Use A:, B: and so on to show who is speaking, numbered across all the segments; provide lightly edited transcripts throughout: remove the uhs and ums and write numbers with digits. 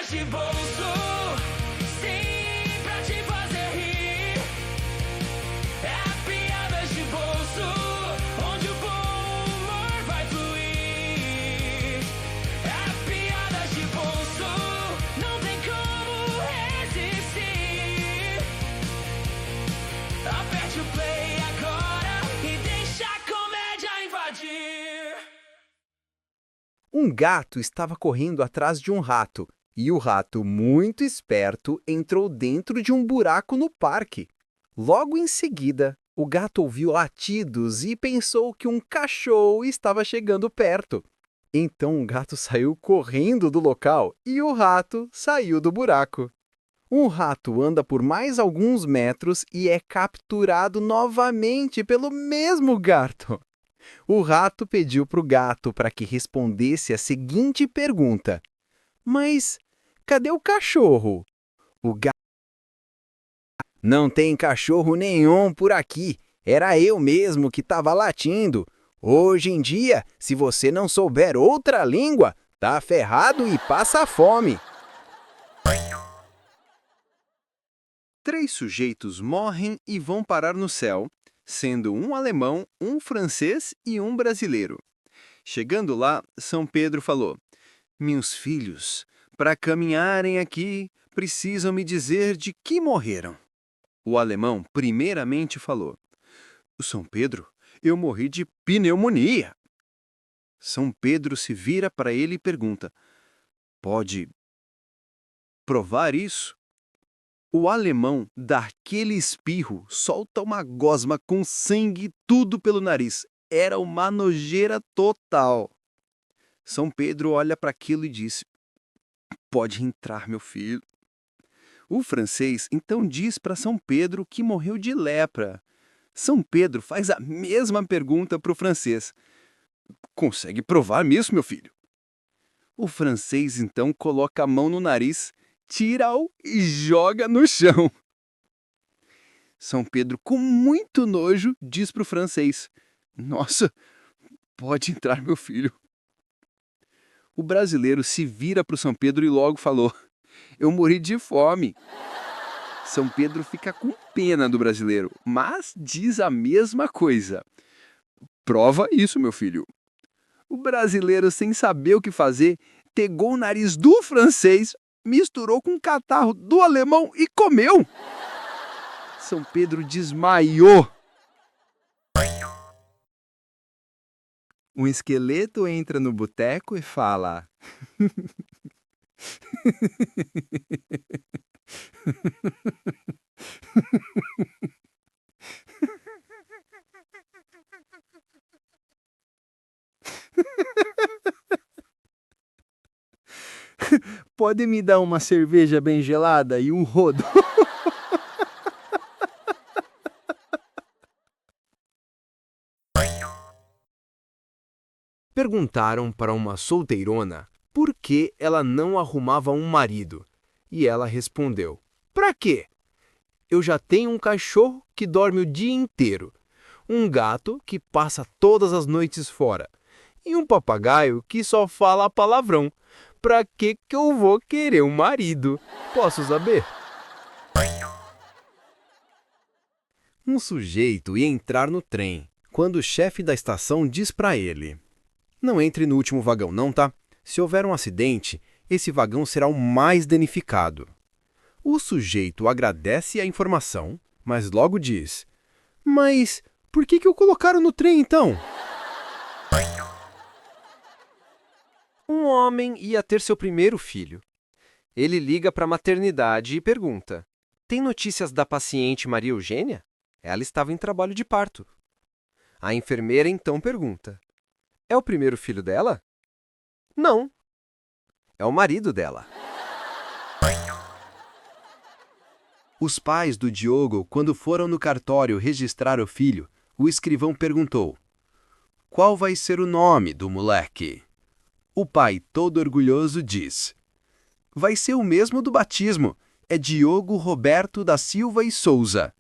A: de bolso, sim, pra te fazer rir. É piadas de bolso, onde o bom humor vai fluir. É piadas de bolso, não tem como resistir. Aperte o play agora e deixa a comédia invadir.
B: Um gato estava correndo atrás de um rato, e o rato, muito esperto, entrou dentro de um buraco no parque. Logo em seguida, o gato ouviu latidos e pensou que um cachorro estava chegando perto. Então o gato saiu correndo do local e o rato saiu do buraco. Um rato anda por mais alguns metros e é capturado novamente pelo mesmo gato. O rato pediu para o gato para que respondesse a seguinte pergunta: Mas cadê o cachorro? O gato: Não tem cachorro nenhum por aqui. Era eu mesmo que estava latindo. Hoje em dia, se você não souber outra língua, tá ferrado e passa fome. 3 sujeitos morrem e vão parar no céu, sendo um alemão, um francês e um brasileiro. Chegando lá, São Pedro falou: Meus filhos, para caminharem aqui, precisam me dizer de que morreram. O alemão primeiramente falou: São Pedro, eu morri de pneumonia. São Pedro se vira para ele e pergunta: Pode provar isso? O alemão dá aquele espirro, solta uma gosma com sangue tudo pelo nariz. Era uma nojeira total. São Pedro olha para aquilo e diz: Pode entrar, meu filho. O francês então diz para São Pedro que morreu de lepra. São Pedro faz a mesma pergunta para o francês: Consegue provar mesmo, meu filho? O francês então coloca a mão no nariz, tira-o e joga no chão. São Pedro, com muito nojo, diz para o francês: Nossa, pode entrar, meu filho. O brasileiro se vira para o São Pedro e logo falou: Eu morri de fome. São Pedro fica com pena do brasileiro, mas diz a mesma coisa: Prova isso, meu filho. O brasileiro, sem saber o que fazer, pegou o nariz do francês, misturou com o catarro do alemão e comeu. São Pedro desmaiou. Um esqueleto entra no boteco e fala: Pode me dar uma cerveja bem gelada e um rodo? Perguntaram para uma solteirona por que ela não arrumava um marido. E ela respondeu: Pra quê? Eu já tenho um cachorro que dorme o dia inteiro, um gato que passa todas as noites fora e um papagaio que só fala palavrão. Pra que eu vou querer um marido? Posso saber? Um sujeito ia entrar no trem, quando o chefe da estação diz para ele: Não entre no último vagão não, tá? Se houver um acidente, esse vagão será o mais danificado. O sujeito agradece a informação, mas logo diz: Mas por que o colocaram no trem então? Um homem ia ter seu primeiro filho. Ele liga para a maternidade e pergunta: Tem notícias da paciente Maria Eugênia? Ela estava em trabalho de parto. A enfermeira então pergunta: É o primeiro filho dela? Não. É o marido dela. Os pais do Diogo, quando foram no cartório registrar o filho, o escrivão perguntou: Qual vai ser o nome do moleque? O pai, todo orgulhoso, diz: Vai ser o mesmo do batismo. É Diogo Roberto da Silva e Souza.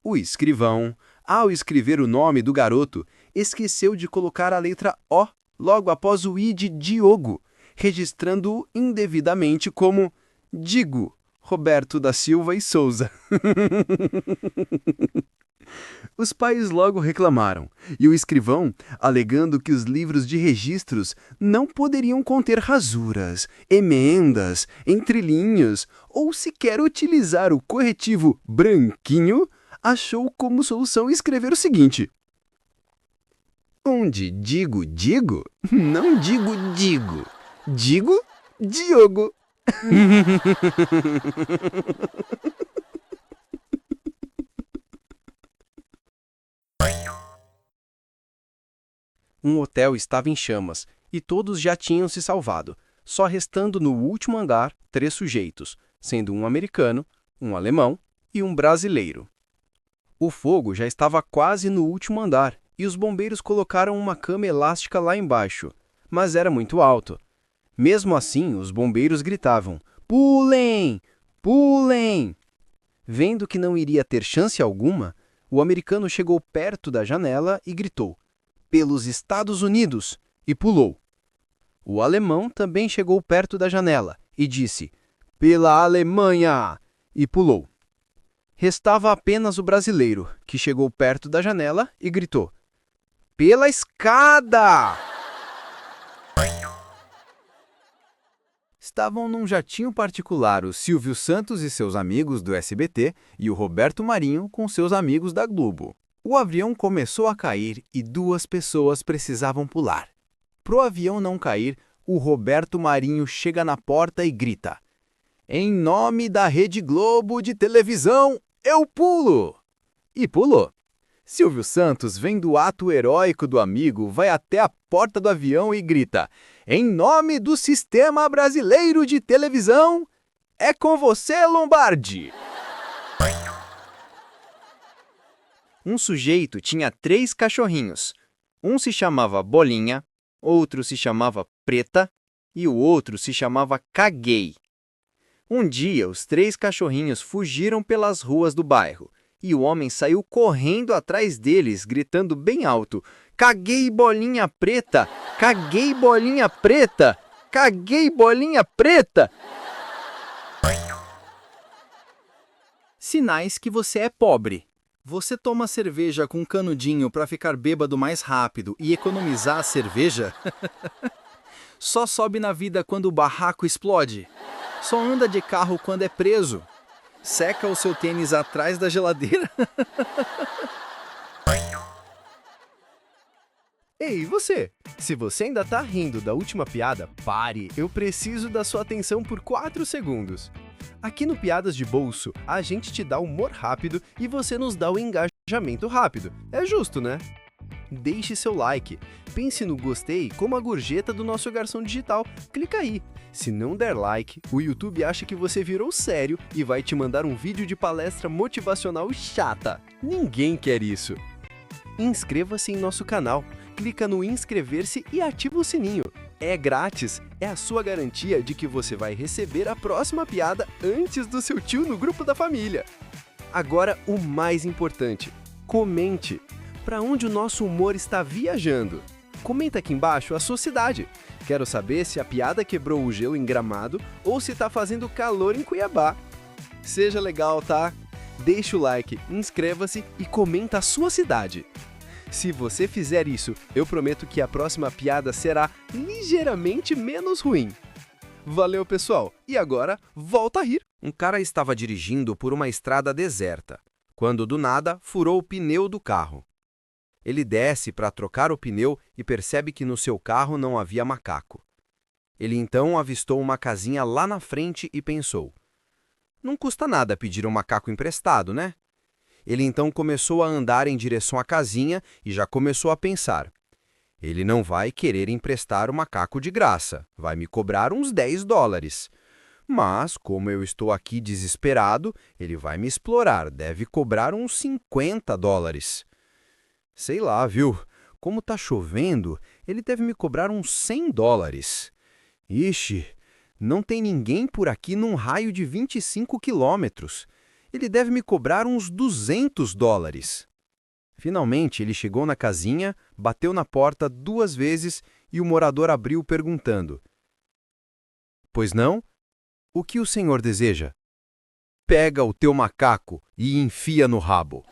B: O escrivão, ao escrever o nome do garoto, esqueceu de colocar a letra O logo após o I de Diogo. registrando-o indevidamente como Digo Roberto da Silva e Souza. Os pais logo reclamaram, e o escrivão, alegando que os livros de registros não poderiam conter rasuras, emendas, entrelinhas ou sequer utilizar o corretivo branquinho, achou como solução escrever o seguinte: onde digo digo, não digo digo. Digo Diogo. Um hotel estava em chamas e todos já tinham se salvado, só restando no último andar 3 sujeitos, sendo um americano, um alemão e um brasileiro. O fogo já estava quase no último andar e os bombeiros colocaram uma cama elástica lá embaixo, mas era muito alto. Mesmo assim, os bombeiros gritavam: "Pulem! Pulem!" Vendo que não iria ter chance alguma, o americano chegou perto da janela e gritou: "Pelos Estados Unidos!" e pulou. O alemão também chegou perto da janela e disse: "Pela Alemanha!" e pulou. Restava apenas o brasileiro, que chegou perto da janela e gritou: "Pela escada!" Estavam num jatinho particular o Silvio Santos e seus amigos do SBT e o Roberto Marinho com seus amigos da Globo. O avião começou a cair e 2 pessoas precisavam pular. Pro avião não cair, o Roberto Marinho chega na porta e grita: "Em nome da Rede Globo de televisão, eu pulo!" E pulou. Silvio Santos, vendo o ato heróico do amigo, vai até a porta do avião e grita: "Em nome do Sistema Brasileiro de Televisão, é com você, Lombardi!" Um sujeito tinha 3 cachorrinhos. Um se chamava Bolinha, outro se chamava Preta e o outro se chamava Caguei. Um dia, os 3 cachorrinhos fugiram pelas ruas do bairro e o homem saiu correndo atrás deles, gritando bem alto: "Caguei, Bolinha Preta! Caguei, Bolinha Preta! Caguei, Bolinha Preta!" Sinais que você é pobre. Você toma cerveja com canudinho para ficar bêbado mais rápido e economizar a cerveja? Só sobe na vida quando o barraco explode. Só anda de carro quando é preso. Seca o seu tênis atrás da geladeira. Ei, você? Se você ainda tá rindo da última piada, pare. Eu preciso da sua atenção por 4 segundos. Aqui no Piadas de Bolso, a gente te dá humor rápido e você nos dá o engajamento rápido. É justo, né? Deixe seu like. Pense no gostei como a gorjeta do nosso garçom digital. Clica aí. Se não der like, o YouTube acha que você virou sério e vai te mandar um vídeo de palestra motivacional chata. Ninguém quer isso. Inscreva-se em nosso canal. Clica no inscrever-se e ativa o sininho. É grátis. É a sua garantia de que você vai receber a próxima piada antes do seu tio no grupo da família. Agora, o mais importante. Comente. Para onde o nosso humor está viajando? Comenta aqui embaixo a sua cidade. Quero saber se a piada quebrou o gelo em Gramado ou se está fazendo calor em Cuiabá. Seja legal, tá? Deixa o like, inscreva-se e comenta a sua cidade. Se você fizer isso, eu prometo que a próxima piada será ligeiramente menos ruim. Valeu, pessoal! E agora, volta a rir! Um cara estava dirigindo por uma estrada deserta, quando do nada furou o pneu do carro. Ele desce para trocar o pneu e percebe que no seu carro não havia macaco. Ele então avistou uma casinha lá na frente e pensou: não custa nada pedir um macaco emprestado, né? Ele então começou a andar em direção à casinha e já começou a pensar: ele não vai querer emprestar o macaco de graça, vai me cobrar uns $10. Mas, como eu estou aqui desesperado, ele vai me explorar, deve cobrar uns $50. Sei lá, viu? Como tá chovendo, ele deve me cobrar uns $100. Ixi, não tem ninguém por aqui num raio de 25 quilômetros. Ele deve me cobrar uns $200. Finalmente, ele chegou na casinha, bateu na porta 2 vezes e o morador abriu perguntando:
C: Pois não? O que o senhor deseja? Pega o teu macaco e enfia no rabo.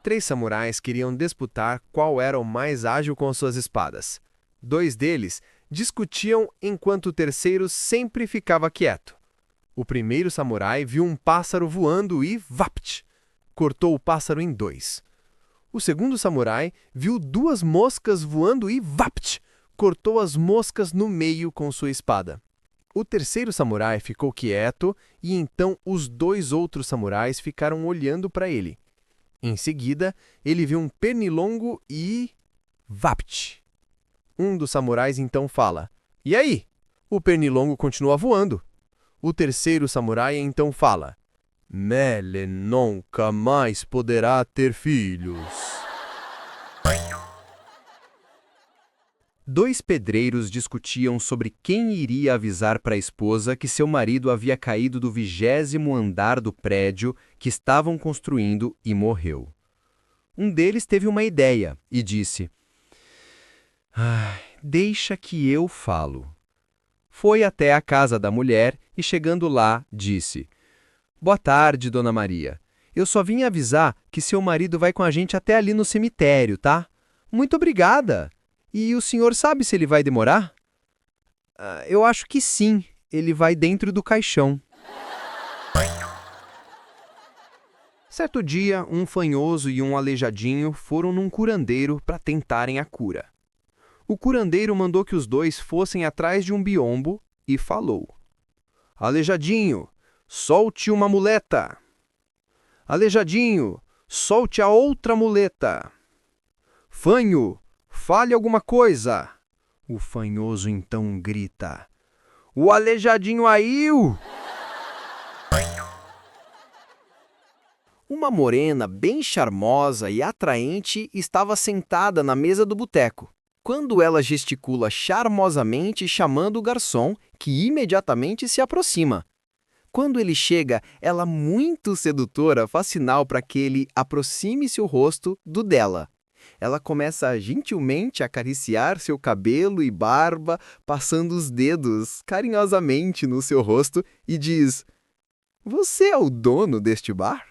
C: 3 samurais queriam disputar qual era o mais ágil com suas espadas. 2 deles discutiam enquanto o terceiro sempre ficava quieto. O primeiro samurai viu um pássaro voando e, vapt, cortou o pássaro em 2. O segundo samurai viu 2 moscas voando e, vapt, cortou as moscas no meio com sua espada. O terceiro samurai ficou quieto e então os 2 outros samurais ficaram olhando para ele. Em seguida, ele viu um pernilongo e... vapt! Um dos samurais então fala: "E aí? O pernilongo continua voando." O terceiro samurai então fala: "Mele nunca mais poderá ter filhos." 2 pedreiros discutiam sobre quem iria avisar para a esposa que seu marido havia caído do 20º andar do prédio que estavam construindo e morreu. Um deles teve uma ideia e disse: "Deixa que eu falo." Foi até a casa da mulher e, chegando lá, disse: "Boa tarde, Dona Maria. Eu só vim avisar que seu marido vai com a gente até ali no cemitério, tá? Muito obrigada. E o senhor sabe se ele vai demorar?" Eu acho que sim. Ele vai dentro do caixão." Certo dia, um fanhoso e um aleijadinho foram num curandeiro para tentarem a cura. O curandeiro mandou que os 2 fossem atrás de um biombo e falou: "Aleijadinho, solte uma muleta. Aleijadinho, solte a outra muleta. Fanho, fale alguma coisa." O fanhoso então grita: "O aleijadinho aiu!" Uma morena bem charmosa e atraente estava sentada na mesa do boteco, quando ela gesticula charmosamente chamando o garçom, que imediatamente se aproxima. Quando ele chega, ela, muito sedutora, faz sinal para que ele aproxime-se o rosto do dela. Ela começa gentilmente a acariciar seu cabelo e barba, passando os dedos carinhosamente no seu rosto e diz: "Você é o dono deste bar?"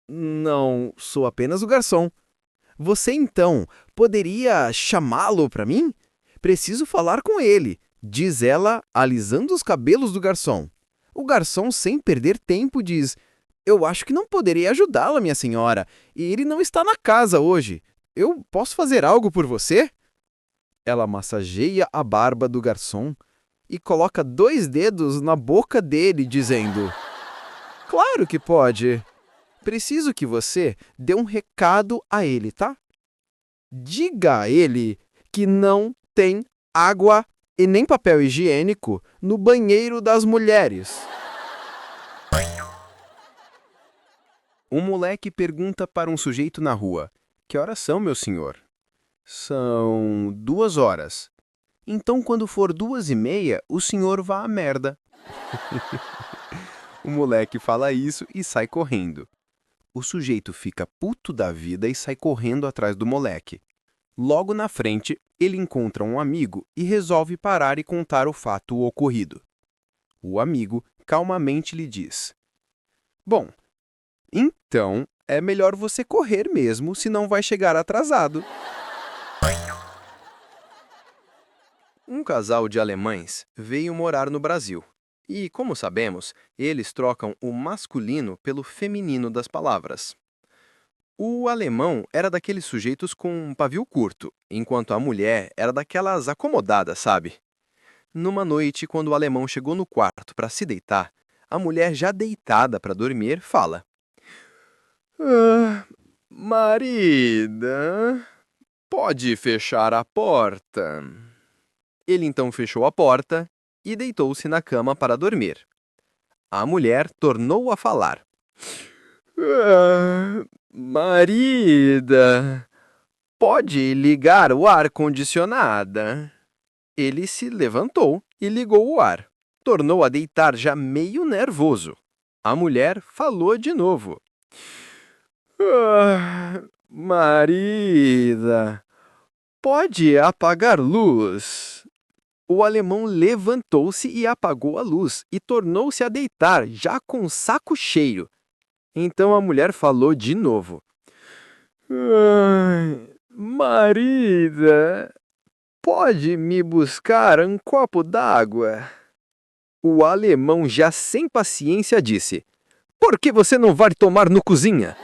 C: "Não, sou apenas o garçom." "Você, então, poderia chamá-lo para mim? Preciso falar com ele", diz ela, alisando os cabelos do garçom. O garçom, sem perder tempo, diz: "Eu acho que não poderei ajudá-la, minha senhora, e ele não está na casa hoje. Eu posso fazer algo por você?" Ela massageia a barba do garçom e coloca 2 dedos na boca dele, dizendo: "Claro que pode. Preciso que você dê um recado a ele, tá? Diga a ele que não tem água e nem papel higiênico no banheiro das mulheres." Um moleque pergunta para um sujeito na rua: "Que horas são, meu senhor?" "São 2 horas." "Então, quando for 2h30, o senhor vá à merda." O moleque fala isso e sai correndo. O sujeito fica puto da vida e sai correndo atrás do moleque. Logo na frente, ele encontra um amigo e resolve parar e contar o fato ocorrido. O amigo calmamente lhe diz: "Bom, então é melhor você correr mesmo, senão vai chegar atrasado." Um casal de alemães veio morar no Brasil. E, como sabemos, eles trocam o masculino pelo feminino das palavras. O alemão era daqueles sujeitos com um pavio curto, enquanto a mulher era daquelas acomodadas, sabe? Numa noite, quando o alemão chegou no quarto para se deitar, a mulher, já deitada para dormir, fala: "Marida, pode fechar a porta." Ele então fechou a porta e deitou-se na cama para dormir. A mulher tornou a falar: "Marida, pode ligar o ar-condicionado." Ele se levantou e ligou o ar. Tornou a deitar já meio nervoso. A mulher falou de novo: "Marida, pode apagar luz."
B: O alemão levantou-se e apagou a luz e tornou-se a deitar, já com o saco cheio. Então a mulher falou de novo. Ai, marida, pode me buscar um copo d'água? O alemão, já sem paciência, disse: Por que você não vai tomar no cozinha?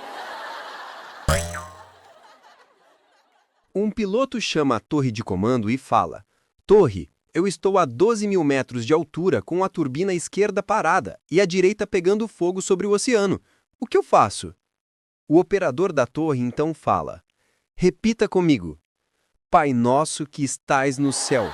B: Um piloto chama a torre de comando e fala: Torre, eu estou a 12.000 metros de altura com a turbina esquerda parada e a direita pegando fogo sobre o oceano. O que eu faço? O operador da torre então fala: Repita comigo. Pai nosso que estais no céu.